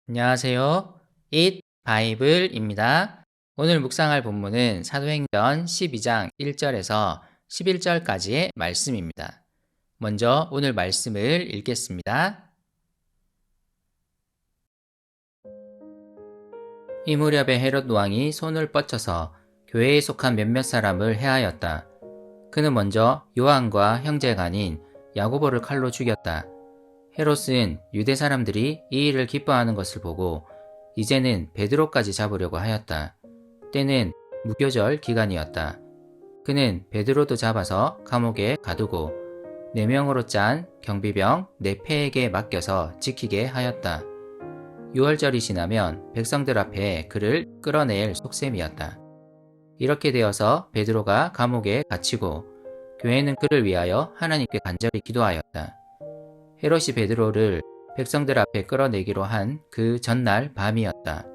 안녕하세요. Eat 바이블입니다. 오늘 묵상할 본문은 사도행전 12장 1절에서 11절까지의 말씀입니다. 먼저 오늘 말씀을 읽겠습니다. 이 무렵에 헤롯 왕이 손을 뻗쳐서 교회에 속한 몇몇 사람을 해하였다. 그는 먼저 요한과 형제간인 야고보를 칼로 죽였다. 헤롯은 유대 사람들이 이 일을 기뻐하는 것을 보고 이제는 베드로까지 잡으려고 하였다. 때는 무교절 기간이었다. 그는 베드로도 잡아서 감옥에 가두고 4명으로 짠 경비병 4패에게 맡겨서 지키게 하였다. 6월절이 지나면 백성들 앞에 그를 끌어낼 속셈이었다. 이렇게 되어서 베드로가 감옥에 갇히고 교회는 그를 위하여 하나님께 간절히 기도하였다. 헤롯이 베드로를 백성들 앞에 끌어내기로 한 그 전날 밤이었다.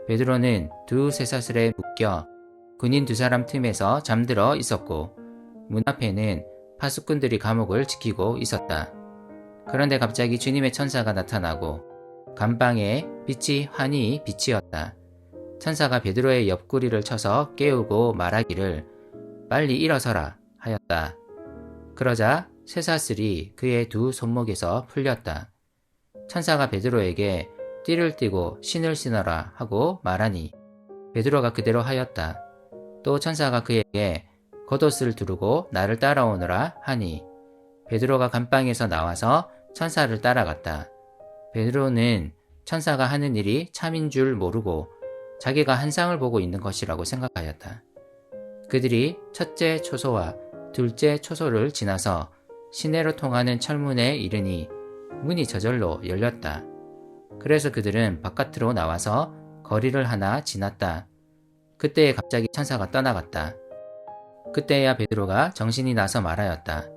베드로는 두 쇠사슬에 묶여 군인 2사람 틈에서 잠들어 있었고 문 앞에는 파수꾼들이 감옥을 지키고 있었다. 그런데 갑자기 주님의 천사가 나타나고 감방에 빛이 환히 비치었다. 천사가 베드로의 옆구리를 쳐서 깨우고 말하기를 빨리 일어서라 하였다. 그러자 쇠사슬이 그의 2 손목에서 풀렸다. 천사가 베드로에게 띠를 띠고 신을 신어라 하고 말하니 베드로가 그대로 하였다. 또 천사가 그에게 겉옷을 두르고 나를 따라오너라 하니 베드로가 감방에서 나와서 천사를 따라갔다. 베드로는 천사가 하는 일이 참인 줄 모르고 자기가 환상을 보고 있는 것이라고 생각하였다. 그들이 첫째 초소와 둘째 초소를 지나서 시내로 통하는 철문에 이르니 문이 저절로 열렸다. 그래서 그들은 바깥으로 나와서 거리를 하나 지났다. 그때에 갑자기 천사가 떠나갔다. 그때야 베드로가 정신이 나서 말하였다.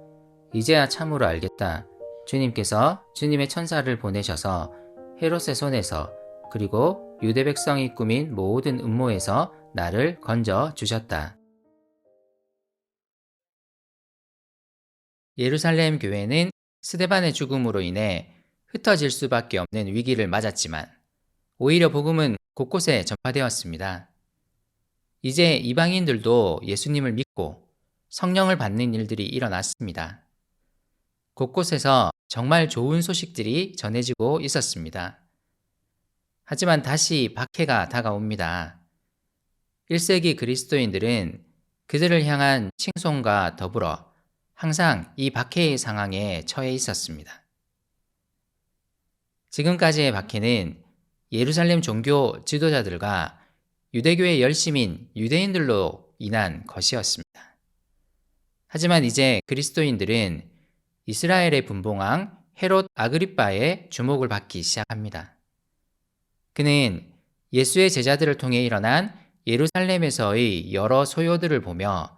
이제야 참으로 알겠다. 주님께서 주님의 천사를 보내셔서 헤롯의 손에서 그리고 유대 백성이 꾸민 모든 음모에서 나를 건져 주셨다. 예루살렘 교회는 스데반의 죽음으로 인해 흩어질 수밖에 없는 위기를 맞았지만 오히려 복음은 곳곳에 전파되었습니다. 이제 이방인들도 예수님을 믿고 성령을 받는 일들이 일어났습니다. 곳곳에서 정말 좋은 소식들이 전해지고 있었습니다. 하지만 다시 박해가 다가옵니다. 1세기 그리스도인들은 그들을 향한 칭송과 더불어 항상 이 박해의 상황에 처해 있었습니다. 지금까지의 박해는 예루살렘 종교 지도자들과 유대교의 열심인 유대인들로 인한 것이었습니다. 하지만 이제 그리스도인들은 이스라엘의 분봉왕 헤롯 아그리빠의 주목을 받기 시작합니다. 그는 예수의 제자들을 통해 일어난 예루살렘에서의 여러 소요들을 보며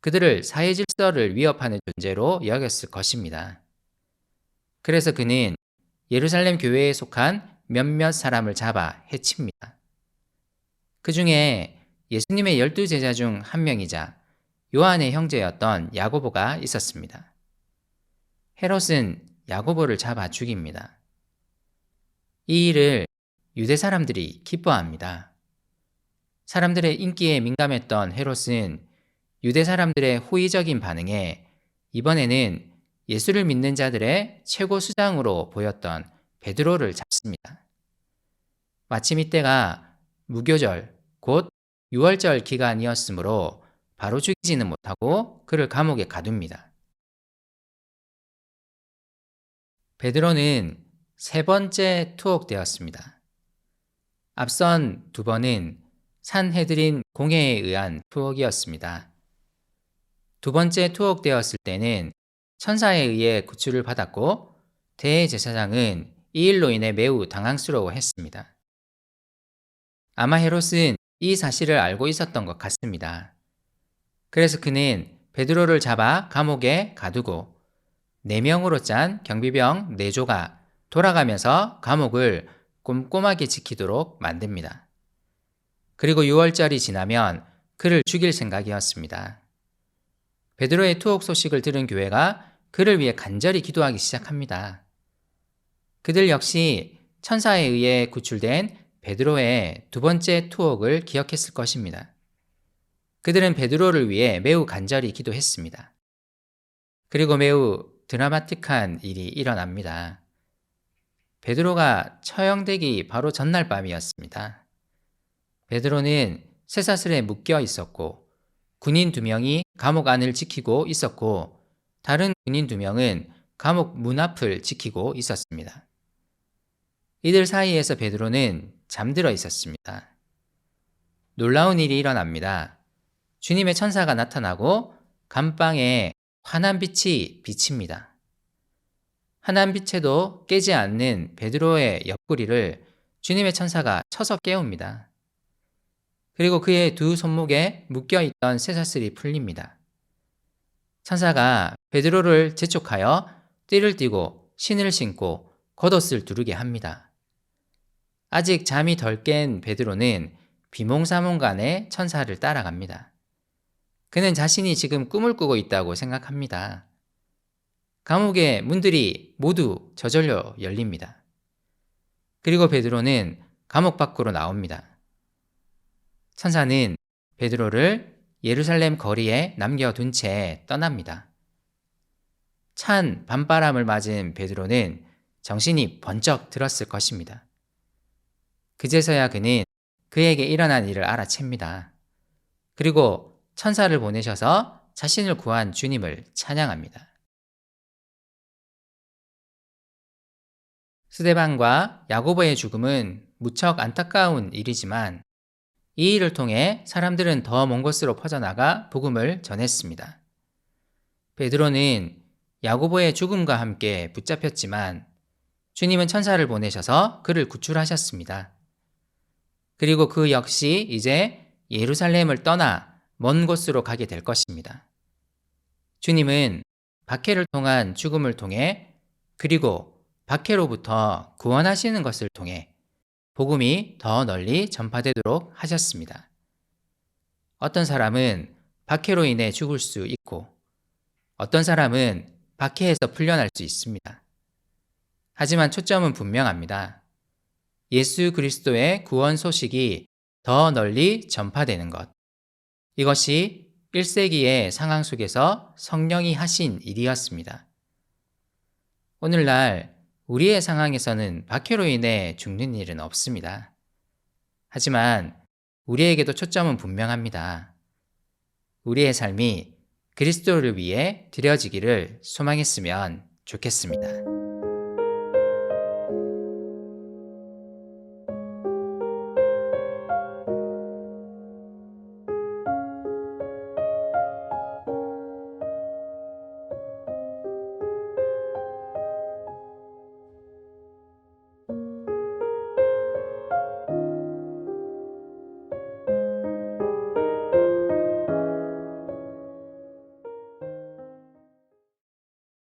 그들을 사회 질서를 위협하는 존재로 여겼을 것입니다. 그래서 그는 예루살렘 교회에 속한 몇몇 사람을 잡아 해칩니다. 그 중에 예수님의 12제자 중 한 명이자 요한의 형제였던 야고보가 있었습니다. 헤롯은 야고보를 잡아 죽입니다. 이 일을 유대 사람들이 기뻐합니다. 사람들의 인기에 민감했던 헤롯은 유대 사람들의 호의적인 반응에 이번에는 예수를 믿는 자들의 최고 수장으로 보였던 베드로를 잡습니다. 마침 이때가 무교절, 곧 6월절 기간이었으므로 바로 죽이지는 못하고 그를 감옥에 가둡니다. 베드로는 3번째 투옥되었습니다. 앞선 2번은 산헤드린 공회에 의한 투옥이었습니다. 2번째 투옥되었을 때는 천사에 의해 구출을 받았고 대제사장은 이 일로 인해 매우 당황스러워했습니다. 아마 헤롯은 이 사실을 알고 있었던 것 같습니다. 그래서 그는 베드로를 잡아 감옥에 가두고 4명으로 짠 경비병 4조가 돌아가면서 감옥을 꼼꼼하게 지키도록 만듭니다. 그리고 6월절이 지나면 그를 죽일 생각이었습니다. 베드로의 투옥 소식을 들은 교회가 그를 위해 간절히 기도하기 시작합니다. 그들 역시 천사에 의해 구출된 베드로의 두 번째 투옥을 기억했을 것입니다. 그들은 베드로를 위해 매우 간절히 기도했습니다. 그리고 매우 드라마틱한 일이 일어납니다. 베드로가 처형되기 바로 전날 밤이었습니다. 베드로는 쇠사슬에 묶여 있었고 군인 2명이 감옥 안을 지키고 있었고 다른 군인 2명은 감옥 문 앞을 지키고 있었습니다. 이들 사이에서 베드로는 잠들어 있었습니다. 놀라운 일이 일어납니다. 주님의 천사가 나타나고 감방에 환한 빛이 비칩니다. 환한 빛에도 깨지 않는 베드로의 옆구리를 주님의 천사가 쳐서 깨웁니다. 그리고 그의 두 손목에 묶여있던 쇠사슬이 풀립니다. 천사가 베드로를 재촉하여 띠를 띠고 신을 신고 겉옷을 두르게 합니다. 아직 잠이 덜 깬 베드로는 비몽사몽간에 천사를 따라갑니다. 그는 자신이 지금 꿈을 꾸고 있다고 생각합니다. 감옥의 문들이 모두 저절로 열립니다. 그리고 베드로는 감옥 밖으로 나옵니다. 천사는 베드로를 예루살렘 거리에 남겨둔 채 떠납니다. 찬 밤바람을 맞은 베드로는 정신이 번쩍 들었을 것입니다. 그제서야 그는 그에게 일어난 일을 알아챕니다. 그리고 천사를 보내셔서 자신을 구한 주님을 찬양합니다. 스데반과 야고보의 죽음은 무척 안타까운 일이지만 이 일을 통해 사람들은 더 먼 곳으로 퍼져나가 복음을 전했습니다. 베드로는 야고보의 죽음과 함께 붙잡혔지만 주님은 천사를 보내셔서 그를 구출하셨습니다. 그리고 그 역시 이제 예루살렘을 떠나 먼 곳으로 가게 될 것입니다. 주님은 박해를 통한 죽음을 통해 그리고 박해로부터 구원하시는 것을 통해 복음이 더 널리 전파되도록 하셨습니다. 어떤 사람은 박해로 인해 죽을 수 있고 어떤 사람은 박해에서 풀려날 수 있습니다. 하지만 초점은 분명합니다. 예수 그리스도의 구원 소식이 더 널리 전파되는 것. 이것이 1세기의 상황 속에서 성령이 하신 일이었습니다. 오늘날 우리의 상황에서는 박해로 인해 죽는 일은 없습니다. 하지만 우리에게도 초점은 분명합니다. 우리의 삶이 그리스도를 위해 드려지기를 소망했으면 좋겠습니다.